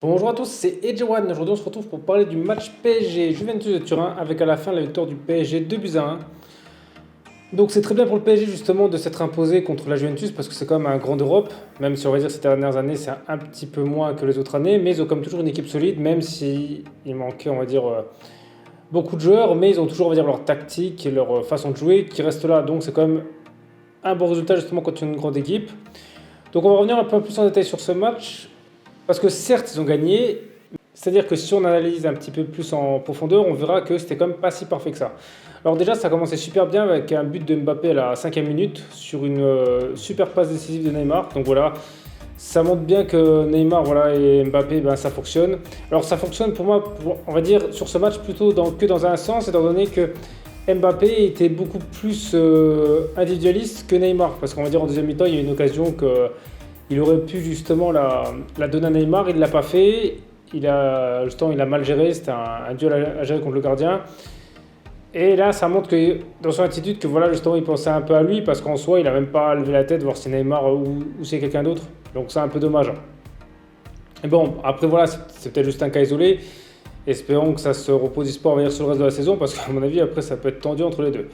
Bonjour à tous, c'est Edgewan. Aujourd'hui, on se retrouve pour parler du match PSG Juventus de Turin avec à la fin la victoire du PSG 2 buts à 1. Donc, c'est très bien pour le PSG justement de s'être imposé contre la Juventus parce que c'est quand même un grand d'Europe. Même si on va dire ces dernières années, c'est un petit peu moins que les autres années, mais ils ont comme toujours une équipe solide, même si il manquait, on va dire, beaucoup de joueurs, mais ils ont toujours, on va dire, leur tactique et leur façon de jouer qui reste là. Donc, c'est quand même un bon résultat justement contre une grande équipe. Donc, on va revenir un peu plus en détail sur ce match. Parce que certes, ils ont gagné, c'est-à-dire que si on analyse un petit peu plus en profondeur, on verra que c'était quand même pas si parfait que ça. Alors déjà, ça a commencé super bien avec un but de Mbappé à la 5e minute sur une super passe décisive de Neymar. Donc voilà, ça montre bien que Neymar voilà, et Mbappé, ben, ça fonctionne. Alors ça fonctionne pour moi, on va dire, sur ce match plutôt que dans un sens, étant donné que Mbappé était beaucoup plus individualiste que Neymar. Parce qu'on va dire en deuxième mi-temps, il y a eu une occasion que il aurait pu justement la donner à Neymar, il ne l'a pas fait. Justement, il a mal géré, c'était un duel à gérer contre le gardien. Et là, ça montre que dans son attitude, que voilà, justement, il pensait un peu à lui, parce qu'en soi, il n'a même pas levé la tête, voir si Neymar ou c'est quelqu'un d'autre. Donc c'est un peu dommage. Et bon, après voilà, c'est peut-être juste un cas isolé. Espérons que ça se reproduise pas, on va dire, sur le reste de la saison, parce qu'à mon avis, après, ça peut être tendu entre les deux.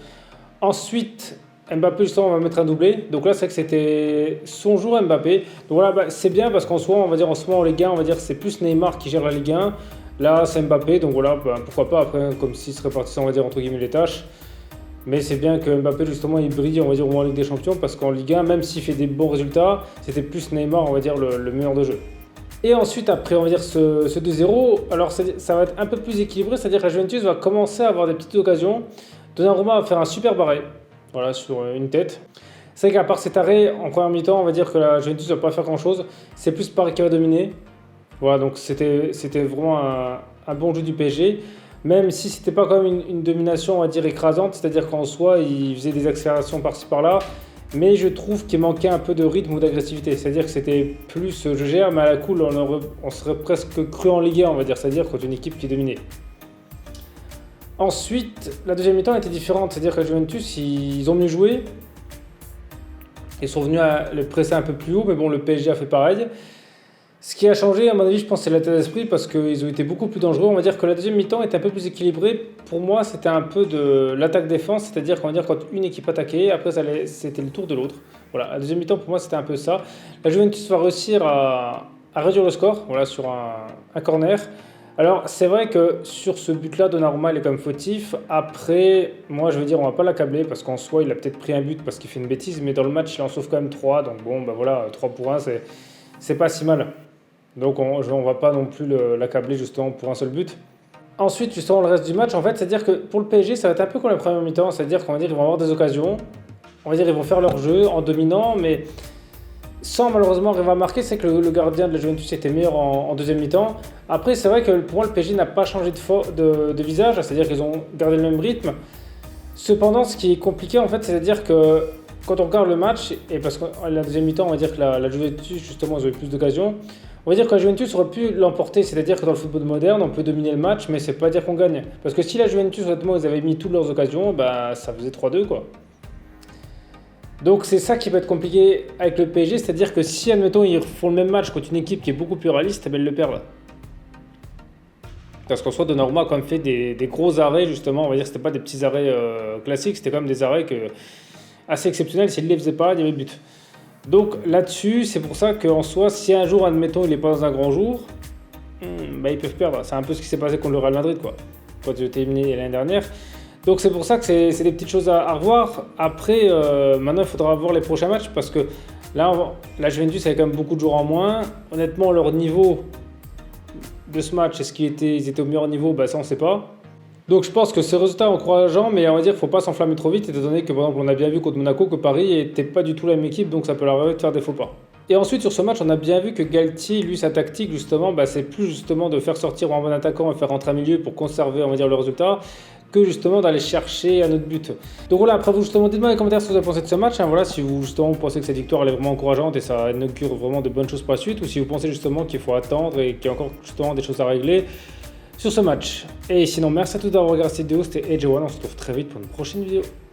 Ensuite, Mbappé, justement, va mettre un doublé. Donc là, c'est que c'était son jour Mbappé. Donc voilà, bah, c'est bien parce qu'en soi, on va dire en ce moment, en Ligue 1, on va dire c'est plus Neymar qui gère la Ligue 1. Là, c'est Mbappé. Donc voilà, bah, pourquoi pas après, comme s'il se répartissait, on va dire, entre guillemets, les tâches. Mais c'est bien que Mbappé, justement, il brille, on va dire, au moins en Ligue des Champions. Parce qu'en Ligue 1, même s'il fait des bons résultats, c'était plus Neymar, on va dire, le meilleur de jeu. Et ensuite, après, on va dire ce 2-0, alors ça va être un peu plus équilibré, c'est-à-dire que la Juventus va commencer à avoir des petites occasions. Donnarumma va faire un super barré, voilà, sur une tête. C'est vrai qu'à part cet arrêt, en première mi-temps, on va dire que la Juventus ne va pas faire grand-chose. C'est plus Paris qui va dominer. Voilà, donc c'était vraiment un bon jeu du PSG. Même si c'était pas quand même une domination, on va dire, écrasante, c'est-à-dire qu'en soi, il faisait des accélérations par-ci par-là. Mais je trouve qu'il manquait un peu de rythme ou d'agressivité. C'est-à-dire que c'était plus je gère, mais à la cool, on serait presque cru en Ligue 1, on va dire. C'est-à-dire contre une équipe qui dominait. Ensuite, la deuxième mi-temps était différente. C'est-à-dire que la Juventus, ils ont mieux joué. Ils sont venus à le presser un peu plus haut, mais bon, le PSG a fait pareil. Ce qui a changé, à mon avis, je pense, c'est l'état d'esprit parce qu'ils ont été beaucoup plus dangereux. On va dire que la deuxième mi-temps était un peu plus équilibrée. Pour moi, c'était un peu de l'attaque-défense, c'est-à-dire qu'on va dire quand une équipe attaquait, après c'était le tour de l'autre. Voilà, la deuxième mi-temps, pour moi, c'était un peu ça. La Juventus va réussir à réduire le score, voilà, sur un corner. Alors, c'est vrai que sur ce but-là, Donnarumma, il est quand même fautif. Après, moi, je veux dire, on va pas l'accabler parce qu'en soi, il a peut-être pris un but parce qu'il fait une bêtise, mais dans le match, il en sauve quand même 3. Donc bon, bah voilà, 3 pour 1, c'est pas si mal. Donc on ne va pas non plus l'accabler justement pour un seul but. Ensuite, justement, le reste du match, en fait, c'est-à-dire que pour le PSG, ça va être un peu comme la première mi-temps, c'est-à-dire qu'on va dire qu'ils vont avoir des occasions, on va dire ils vont faire leur jeu en dominant, mais sans malheureusement arriver à marquer, c'est que le gardien de la Juventus était meilleur en deuxième mi-temps. Après, c'est vrai que pour moi, le PSG n'a pas changé de visage, c'est-à-dire qu'ils ont gardé le même rythme. Cependant, ce qui est compliqué, en fait, c'est-à-dire que quand on regarde le match, et parce que la deuxième mi-temps, on va dire que la Juventus, justement, ils ont eu plus d'occasions, on va dire que la Juventus aurait pu l'emporter, c'est-à-dire que dans le football moderne, on peut dominer le match, mais c'est pas dire qu'on gagne. Parce que si la Juventus, honnêtement, ils avaient mis toutes leurs occasions, bah, ça faisait 3-2, quoi. Donc c'est ça qui peut être compliqué avec le PSG, c'est-à-dire que si, admettons, ils font le même match contre une équipe qui est beaucoup plus réaliste, eh ben, ils le perdent. Parce qu'en soi, Donnarumma a quand même fait des gros arrêts, justement, on va dire que c'était pas des petits arrêts classiques, c'était quand même des arrêts assez exceptionnels, s'il ne les faisait pas, il y avait but. Donc là-dessus, c'est pour ça qu'en soi, si un jour, admettons, il n'est pas dans un grand jour, bah, ils peuvent perdre. C'est un peu ce qui s'est passé contre le Real Madrid, quoi, quand ils ont été éliminés l'année dernière. Donc c'est pour ça que c'est des petites choses à revoir. Après, maintenant, il faudra voir les prochains matchs, parce que là, la Juventus avait quand même beaucoup de joueurs en moins. Honnêtement, leur niveau de ce match, est-ce ils étaient au meilleur niveau, bah, ça, on ne sait pas. Donc je pense que ce résultat est encourageant, mais on va dire qu'il ne faut pas s'enflammer trop vite, étant donné que par exemple on a bien vu contre Monaco que Paris n'était pas du tout la même équipe, donc ça peut leur arriver de faire des faux pas. Et ensuite sur ce match, on a bien vu que Galtier, lui, sa tactique justement, bah, c'est plus justement de faire sortir un bon attaquant et faire rentrer un milieu pour conserver, on va dire, le résultat, que justement d'aller chercher un autre but. Donc voilà, après vous justement, dites-moi dans les commentaires ce que vous avez pensé de ce match, hein, voilà, si vous justement pensez que cette victoire elle est vraiment encourageante et ça inaugure vraiment de bonnes choses pour la suite, ou si vous pensez justement qu'il faut attendre et qu'il y a encore justement des choses à régler sur ce match. Et sinon, merci à tous d'avoir regardé cette vidéo, c'était Edgewan, on se retrouve très vite pour une prochaine vidéo.